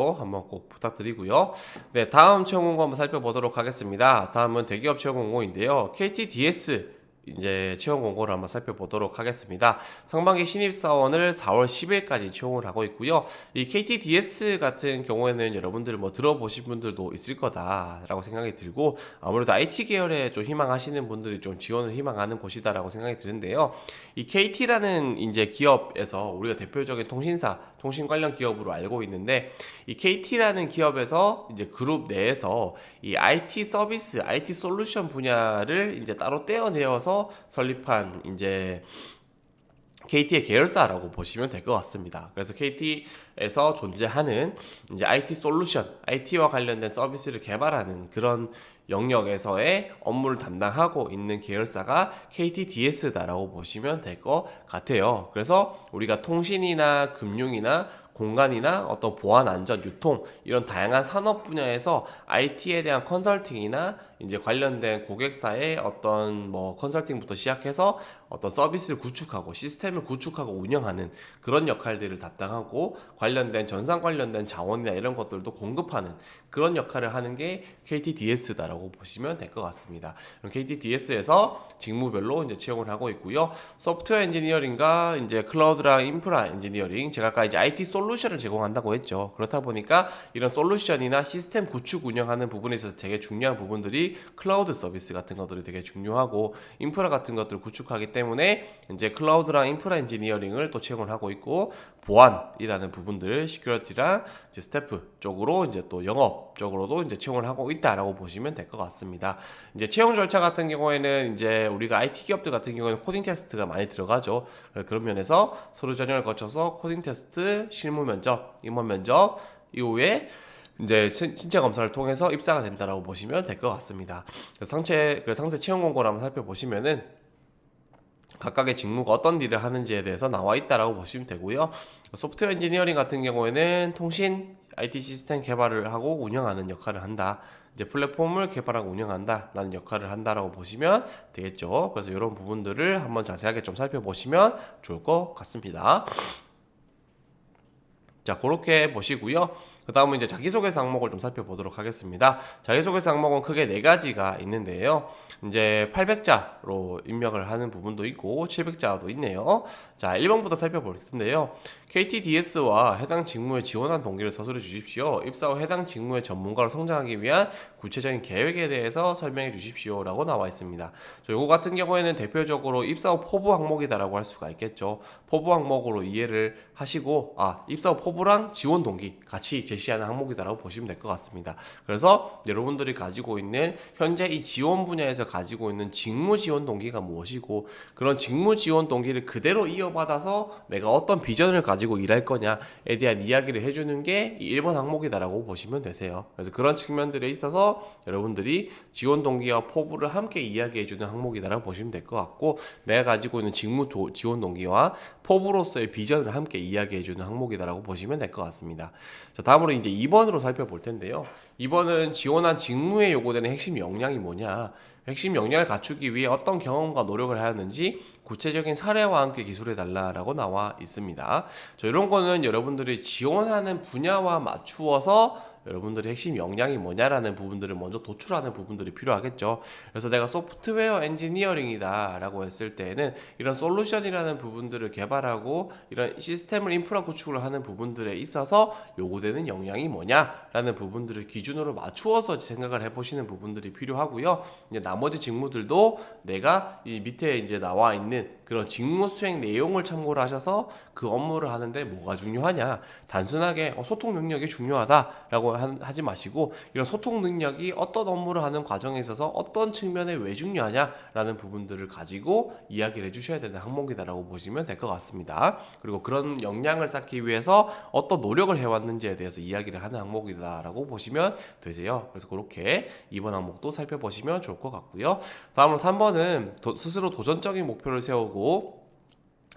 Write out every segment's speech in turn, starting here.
한번 꼭 부탁드리고요. 네, 다음 채용 공고 한번 살펴보도록 하겠습니다. 다음은 대기업 채용 공고인데요. KTDS 이제 채용 공고를 한번 살펴보도록 하겠습니다. 상반기 신입사원을 4월 10일까지 채용을 하고 있고요. 이 KTDS 같은 경우에는 여러분들 뭐 들어보신 분들도 있을 거다라고 생각이 들고, 아무래도 IT 계열에 좀 희망하시는 분들이 좀 지원을 희망하는 곳이다라고 생각이 드는데요. 이 KT라는 이제 기업에서 우리가 대표적인 통신사, 통신 관련 기업으로 알고 있는데, 이 KT라는 기업에서 이제 그룹 내에서 이 IT 서비스, IT 솔루션 분야를 이제 따로 떼어내어서 설립한 이제 KT의 계열사라고 보시면 될 것 같습니다. 그래서 KT에서 존재하는 이제 IT 솔루션, IT와 관련된 서비스를 개발하는 그런 영역에서의 업무를 담당하고 있는 계열사가 KTDS다라고 보시면 될 것 같아요. 그래서 우리가 통신이나 금융이나 공간이나 어떤 보안, 안전, 유통 이런 다양한 산업 분야에서 IT에 대한 컨설팅이나 이제 관련된 고객사의 어떤 뭐 컨설팅부터 시작해서 어떤 서비스를 구축하고 시스템을 구축하고 운영하는 그런 역할들을 담당하고, 관련된 전산 관련된 자원이나 이런 것들도 공급하는 그런 역할을 하는 게 KTDS다라고 보시면 될 것 같습니다. KTDS에서 직무별로 이제 채용을 하고 있고요. 소프트웨어 엔지니어링과 이제 클라우드랑 인프라 엔지니어링, 제가 아까 이제 IT 솔루션을 제공한다고 했죠. 그렇다 보니까 이런 솔루션이나 시스템 구축 운영하는 부분에 있어서 되게 중요한 부분들이 클라우드 서비스 같은 것들이 되게 중요하고, 인프라 같은 것들을 구축하기 때문에 이제 클라우드랑 인프라 엔지니어링을 또 채용을 하고 있고, 보안이라는 부분들, 시큐리티랑 이제 스태프 쪽으로 이제 또 영업 쪽으로도 이제 채용을 하고 있다라고 보시면 될 것 같습니다. 이제 채용 절차 같은 경우에는 이제 우리가 IT 기업들 같은 경우에는 코딩 테스트가 많이 들어가죠. 그런 면에서 서류 전형을 거쳐서 코딩 테스트, 실무 면접, 임원 면접 이후에 이제 신체 검사를 통해서 입사가 된다라고 보시면 될 것 같습니다. 상세 채용 공고를 한번 살펴보시면은 각각의 직무가 어떤 일을 하는지에 대해서 나와 있다라고 보시면 되고요. 소프트웨어 엔지니어링 같은 경우에는 통신, IT 시스템 개발을 하고 운영하는 역할을 한다. 이제 플랫폼을 개발하고 운영한다라는 역할을 한다라고 보시면 되겠죠. 그래서 이런 부분들을 한번 자세하게 좀 살펴보시면 좋을 것 같습니다. 자, 그렇게 보시고요. 그 다음은 이제 자기소개서 항목을 좀 살펴보도록 하겠습니다. 자기소개서 항목은 크게 네 가지가 있는데요. 이제 800자로 입력을 하는 부분도 있고 700자도 있네요. 자, 1번부터 살펴볼 텐데요. KTDS와 해당 직무에 지원한 동기를 서술해 주십시오. 입사 후 해당 직무의 전문가로 성장하기 위한 구체적인 계획에 대해서 설명해 주십시오 라고 나와 있습니다. 요거 같은 경우에는 대표적으로 입사 후 포부 항목이다라고 할 수가 있겠죠. 포부 항목으로 이해를 하시고, 입사 후 포부랑 지원 동기 같이 제시하는 항목이다라고 보시면 될 것 같습니다. 그래서 여러분들이 가지고 있는 현재 이 지원 분야에서 가지고 있는 직무 지원 동기가 무엇이고, 그런 직무 지원 동기를 그대로 이어받아서 내가 어떤 비전을 가지고 일할 거냐에 대한 이야기를 해주는 게 이 1번 항목이다라고 보시면 되세요. 그래서 그런 측면들에 있어서 여러분들이 지원 동기와 포부를 함께 이야기해주는 항목이다라고 보시면 될 것 같고, 내가 가지고 있는 직무 지원 동기와 포부로서의 비전을 함께 이야기해주는 항목이다라고 보시면 될 것 같습니다. 자, 다음으로 이제 2번으로 살펴볼 텐데요. 2번은 지원한 직무에 요구되는 핵심 역량이 뭐냐, 핵심 역량을 갖추기 위해 어떤 경험과 노력을 하였는지 구체적인 사례와 함께 기술해달라라고 나와 있습니다. 이런 거는 여러분들이 지원하는 분야와 맞추어서 여러분들의 핵심 역량이 뭐냐라는 부분들을 먼저 도출하는 부분들이 필요하겠죠. 그래서 내가 소프트웨어 엔지니어링이다 라고 했을 때에는 이런 솔루션이라는 부분들을 개발하고 이런 시스템을 인프라 구축을 하는 부분들에 있어서 요구되는 역량이 뭐냐라는 부분들을 기준으로 맞추어서 생각을 해보시는 부분들이 필요하고요. 이제 나머지 직무들도 내가 이 밑에 이제 나와 있는 그런 직무 수행 내용을 참고를 하셔서 그 업무를 하는데 뭐가 중요하냐, 단순하게 소통 능력이 중요하다라고 하지 마시고, 이런 소통 능력이 어떤 업무를 하는 과정에 있어서 어떤 측면에 왜 중요하냐라는 부분들을 가지고 이야기를 해주셔야 되는 항목이다라고 보시면 될 것 같습니다. 그리고 그런 역량을 쌓기 위해서 어떤 노력을 해왔는지에 대해서 이야기를 하는 항목이다라고 보시면 되세요. 그래서 그렇게 2번 항목도 살펴보시면 좋을 것 같고요. 다음으로 3번은 스스로 도전적인 목표를 세우고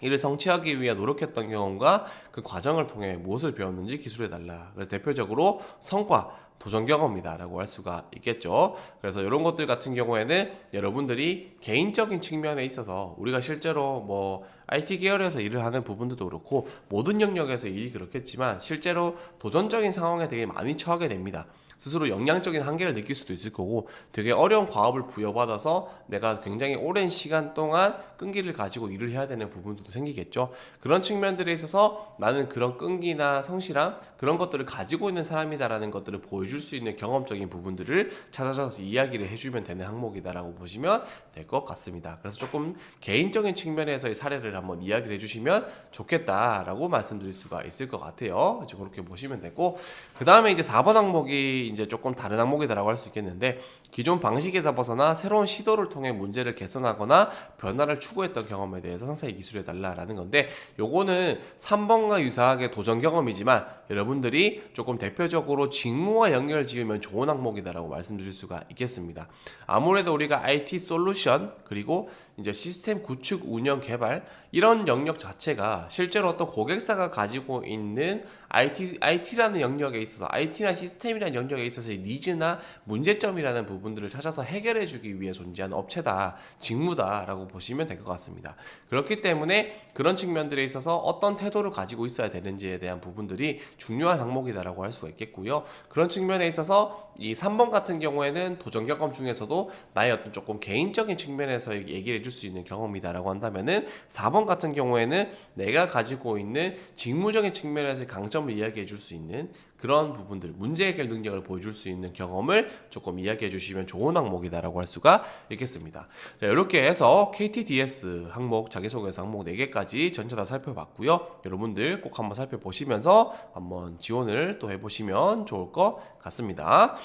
이를 성취하기 위해 노력했던 경험과 그 과정을 통해 무엇을 배웠는지 기술해달라. 그래서 대표적으로 성과, 도전 경험이다라고 할 수가 있겠죠. 그래서 이런 것들 같은 경우에는 여러분들이 개인적인 측면에 있어서 우리가 실제로 뭐 IT 계열에서 일을 하는 부분들도 그렇고 모든 영역에서 일이 그렇겠지만 실제로 도전적인 상황에 되게 많이 처하게 됩니다. 스스로 역량적인 한계를 느낄 수도 있을 거고 되게 어려운 과업을 부여받아서 내가 굉장히 오랜 시간 동안 끈기를 가지고 일을 해야 되는 부분도 생기겠죠. 그런 측면들에 있어서 나는 그런 끈기나 성실함 그런 것들을 가지고 있는 사람이다라는 것들을 보여줄 수 있는 경험적인 부분들을 찾아서 이야기를 해주면 되는 항목이다라고 보시면 될 것 같습니다. 그래서 조금 개인적인 측면에서의 사례를 한번 이야기를 해주시면 좋겠다라고 말씀드릴 수가 있을 것 같아요. 이제 그렇게 보시면 되고 그 다음에 이제 4번 항목이 이제 조금 다른 항목이다라고 할 수 있겠는데 기존 방식에서 벗어나 새로운 시도를 통해 문제를 개선하거나 변화를 추구했던 경험에 대해서 상세히 기술해달라라는 건데 요거는 3번과 유사하게 도전 경험이지만 여러분들이 조금 대표적으로 직무와 연결을 지으면 좋은 항목이다라고 말씀드릴 수가 있겠습니다. 아무래도 우리가 IT 솔루션 그리고 이제 시스템 구축, 운영, 개발 이런 영역 자체가 실제로 어떤 고객사가 가지고 있는 IT라는 영역에 있어서 IT나 시스템이라는 영역에 있어서의 니즈나 문제점이라는 부분들을 찾아서 해결해주기 위해 존재하는 업체다, 직무다라고 보시면 될 것 같습니다. 그렇기 때문에 그런 측면들에 있어서 어떤 태도를 가지고 있어야 되는지에 대한 부분들이 중요한 항목이다라고 할 수가 있겠고요. 그런 측면에 있어서 이 3번 같은 경우에는 도전 경험 중에서도 나의 어떤 조금 개인적인 측면에서 얘기를 해줄 수 있는 경험이다라고 한다면은 4번 같은 경우에는 내가 가지고 있는 직무적인 측면에서의 강점을 이야기해 줄 수 있는 그런 부분들, 문제 해결 능력을 보여줄 수 있는 경험을 조금 이야기해 주시면 좋은 항목이다라고 할 수가 있겠습니다. 자, 이렇게 해서 KTDS 항목, 자기소개서 항목 4개까지 전체 다 살펴봤고요. 여러분들 꼭 한번 살펴보시면서 한번 지원을 또 해보시면 좋을 것 같습니다.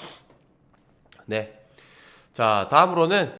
네. 자, 다음으로는